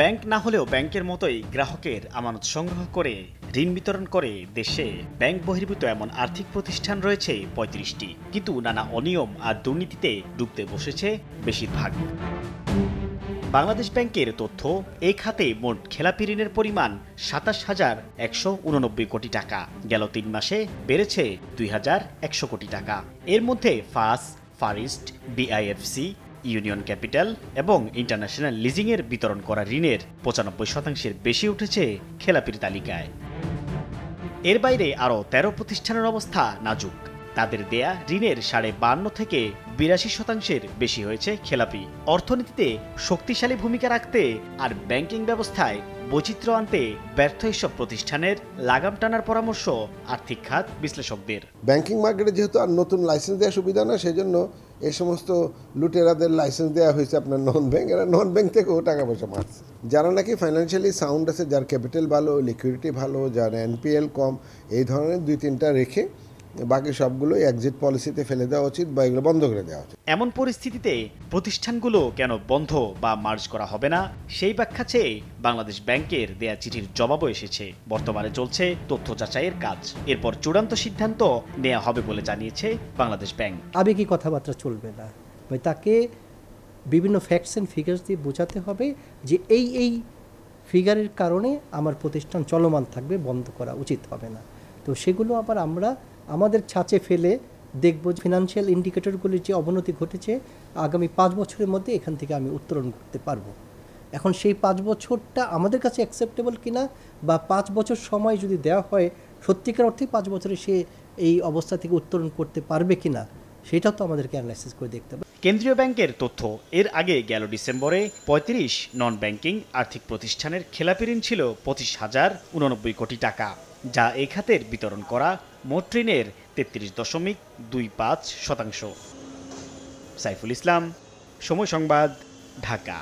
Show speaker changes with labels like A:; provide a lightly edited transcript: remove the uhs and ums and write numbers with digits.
A: Bank না হলেও ব্যাংকের মতোই গ্রাহকের আমানত সংগ্রহ করে ঋণ বিতরণ করে দেশে ব্যাংক বহির্ভূত এমন আর্থিক প্রতিষ্ঠান রয়েছে ৩৫টি, কিন্তু নানা অনিয়ম আর দুর্নীতিতে ডুবতে বসেছে বেশিরভাগ। বাংলাদেশ ব্যাংকের তথ্য, এই খাতে মোট খেলাপি ঋণের পরিমাণ ২৭,১৮৯ কোটি টাকা। গেল ৩ মাসে বেড়েছে ২,১০০ কোটি টাকা। এর মধ্যে Far East, BIFC, Union Capital এবং ইন্টারন্যাশনাল লিজিংয়ের বিতরণ করা ঋণের ৯৫% বেশি উঠেছে খেলাপির তালিকায়। এর বাইরে আরও ১৩ প্রতিষ্ঠানের অবস্থা নাজুক। তাদের দেয়া ঋণের ৫২ থেকে ৮২% বেশি হয়েছে খেলাপি। অর্থনীতিতে শক্তিশালী ভূমিকা রাখতে আর ব্যাংকিং ব্যবস্থায় বৈচিত্র্য আনতে ব্যর্থ এসব প্রতিষ্ঠানের লাগাম টানার পরামর্শ আর্থিক খাত বিশ্লেষকদের।
B: ব্যাংকিং মার্কেটে যেহেতু আর নতুন লাইসেন্স দেওয়া সুবিধা না, সেই জন্য এই সমস্ত লুটেরাদের লাইসেন্স দেওয়া হয়েছে আপনার নন ব্যাংক। এরা নন ব্যাংক থেকেও টাকা পয়সা মারছে। যারা নাকি ফাইন্যান্সিয়ালি সাউন্ড আছে, যার ক্যাপিটাল ভালো, লিকুইডিটি ভালো, যার এনপিএল কম, এই ধরনের ২-৩টা রেখে বাকি সবগুলো এক্সিট পলিসিতে ফেলে দেওয়া উচিত বা এগুলো বন্ধ করে দেওয়া উচিত।
A: এমন পরিস্থিতিতে প্রতিষ্ঠানগুলো কেন বন্ধ বা মার্জ করা হবে না, সেই ব্যাখ্যা চেয়ে বাংলাদেশ ব্যাংকের দেয়া চিঠির জবাবও এসেছে। বর্তমানে চলছে তথ্য যাচাইয়ের কাজ। এরপর চূড়ান্ত সিদ্ধান্ত নেওয়া হবে বলে জানিয়েছে বাংলাদেশ ব্যাংক।
C: আবেগী কথাবার্তা চলবে না, তাকে বিভিন্ন ফ্যাক্টস অ্যান্ড ফিগার্স দিয়ে বোঝাতে হবে যে এই ফিগারের কারণে আমার প্রতিষ্ঠান চলমান থাকবে, বন্ধ করা উচিত হবে না। তো সেগুলো আবার আমরা আমাদের ছাঁচে ফেলে দেখব ফিনান্সিয়াল ইন্ডিকেটরগুলির যে অবনতি ঘটেছে আগামী ৫ বছরের মধ্যে এখান থেকে আমি উত্তরণ করতে পারবো। এখন সেই ৫ বছরটা আমাদের কাছে অ্যাকসেপ্টেবল কিনা, বা 5 বছর সময় যদি দেওয়া হয় সত্যিকার অর্থে 5 বছরে সে এই অবস্থা থেকে উত্তরণ করতে পারবে কিনা, সেটাও তো আমাদেরকে অ্যানালাইসিস করে দেখতে হবে।
A: কেন্দ্রীয় ব্যাংকের তথ্য, এর আগে গেল ডিসেম্বরে ৩৫ নন ব্যাংকিং আর্থিক প্রতিষ্ঠানের খেলাপি ঋণ ছিল ২৫,০৮৯ কোটি টাকা, যা এই খাতের বিতরণ করা মোট ঋণের ৩৩.25%। সাইফুল ইসলাম, সময় সংবাদ, ঢাকা।